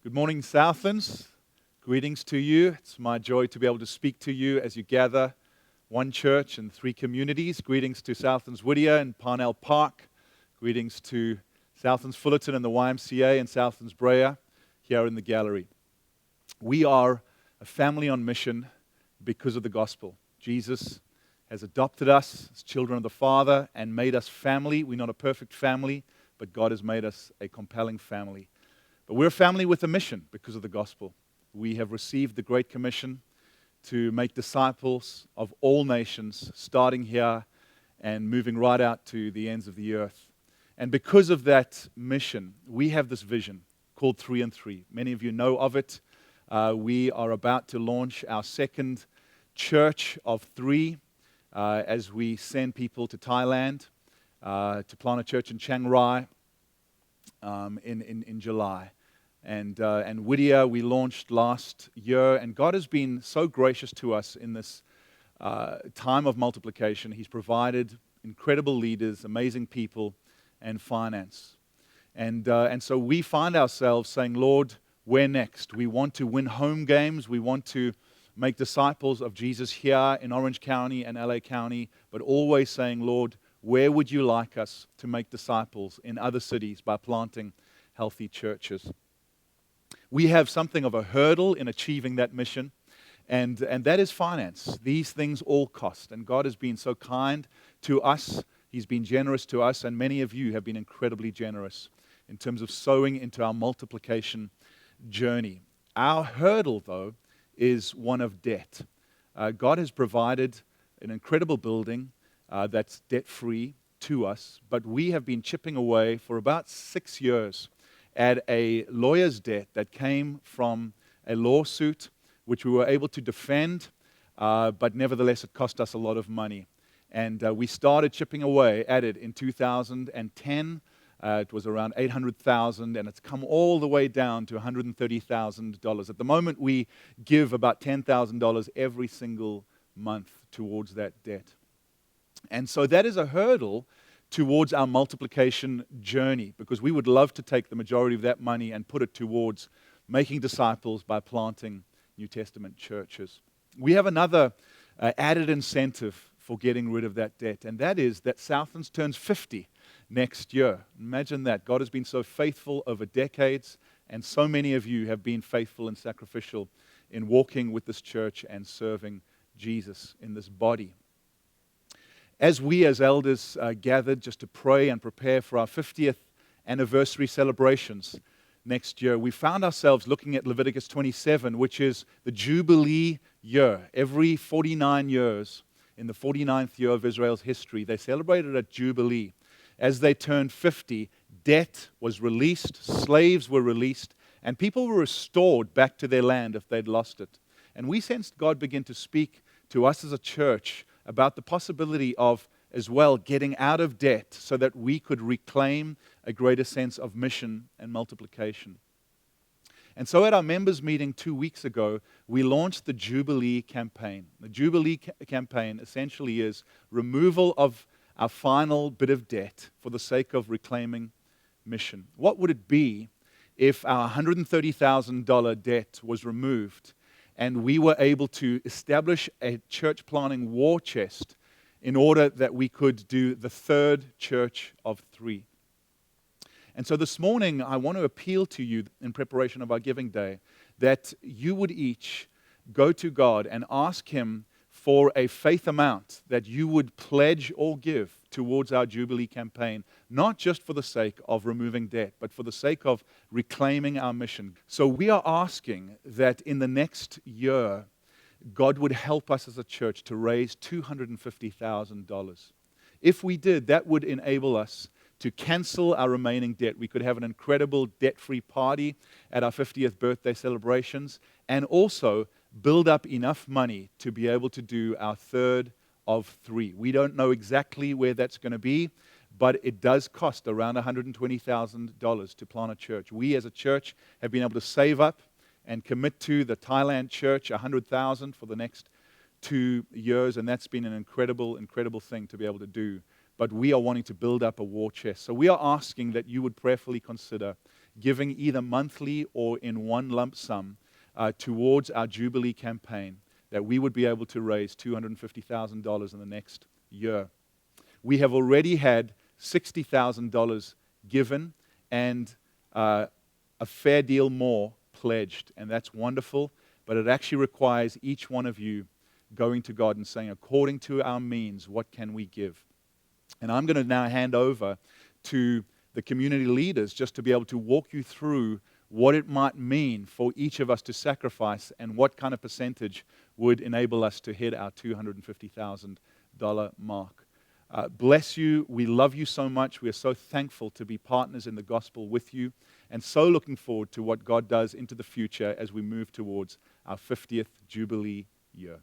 Good morning, Southlands. Greetings to you. It's my joy to be able to speak to you as you gather one church and three communities. Greetings to Southlands Whittier and Parnell Park. Greetings to Southlands Fullerton and the YMCA and Southlands Brea here in the gallery. We are a family on mission because of the gospel. Jesus has adopted us as children of the Father and made us family. We're not a perfect family, but God has made us a compelling family. But we're a family with a mission because of the gospel. We have received the Great Commission to make disciples of all nations, starting here and moving right out to the ends of the earth. And because of that mission, we have this vision called 3 and 3. Many of you know of it. We are about to launch our second church of 3 as we send people to Thailand to plant a church in Chiang Rai in July. And Whittier, we launched last year, and God has been so gracious to us in this time of multiplication. He's provided incredible leaders, amazing people, and finance. And so we find ourselves saying, Lord, where next? We want to win home games. We want to make disciples of Jesus here in Orange County and LA County, but always saying, Lord, where would you like us to make disciples in other cities by planting healthy churches? We have something of a hurdle in achieving that mission, and that is finance. These things all cost, and God has been so kind to us. He's been generous to us, and many of you have been incredibly generous in terms of sowing into our multiplication journey. Our hurdle, though, is one of debt. God has provided an incredible building that's debt-free to us, but we have been chipping away for about 6 years at a lawyer's debt that came from a lawsuit which we were able to defend, but nevertheless it cost us a lot of money. And we started chipping away at it in 2010. It was around $800,000, and it's come all the way down to $130,000. At the moment, we give about $10,000 every single month towards that debt. And so that is a hurdle towards our multiplication journey, because we would love to take the majority of that money and put it towards making disciples by planting New Testament churches. We have another added incentive for getting rid of that debt, and that is that Southlands turns 50 next year. Imagine that. God has been so faithful over decades, and so many of you have been faithful and sacrificial in walking with this church and serving Jesus in this body. As we as elders gathered just to pray and prepare for our 50th anniversary celebrations next year, we found ourselves looking at Leviticus 27, which is the Jubilee year. Every 49 years, in the 49th year of Israel's history, they celebrated a Jubilee. As they turned 50, debt was released, slaves were released, and people were restored back to their land if they'd lost it. And we sensed God begin to speak to us as a church about the possibility of, as well, getting out of debt so that we could reclaim a greater sense of mission and multiplication. And so at our members' meeting 2 weeks ago, we launched the Jubilee Campaign. The Jubilee Campaign essentially is removal of our final bit of debt for the sake of reclaiming mission. What would it be if our $130,000 debt was removed and we were able to establish a church planting war chest in order that we could do the third church of 3? And so this morning, I want to appeal to you in preparation of our giving day that you would each go to God and ask Him for a faith amount that you would pledge or give towards our Jubilee campaign, not just for the sake of removing debt, but for the sake of reclaiming our mission. So we are asking that in the next year, God would help us as a church to raise $250,000. If we did, that would enable us to cancel our remaining debt. We could have an incredible debt-free party at our 50th birthday celebrations, and also build up enough money to be able to do our third of 3. We don't know exactly where that's going to be, but it does cost around $120,000 to plant a church. We as a church have been able to save up and commit to the Thailand church $100,000 for the next 2 years, and that's been an incredible, incredible thing to be able to do. But we are wanting to build up a war chest. So we are asking that you would prayerfully consider giving either monthly or in one lump sum towards our Jubilee campaign, that we would be able to raise $250,000 in the next year. We have already had $60,000 given and a fair deal more pledged, and that's wonderful, but it actually requires each one of you going to God and saying, according to our means, what can we give? And I'm going to now hand over to the community leaders just to be able to walk you through what it might mean for each of us to sacrifice and what kind of percentage would enable us to hit our $250,000 mark. Bless you. We love you so much. We are so thankful to be partners in the gospel with you, and so looking forward to what God does into the future as we move towards our 50th Jubilee year.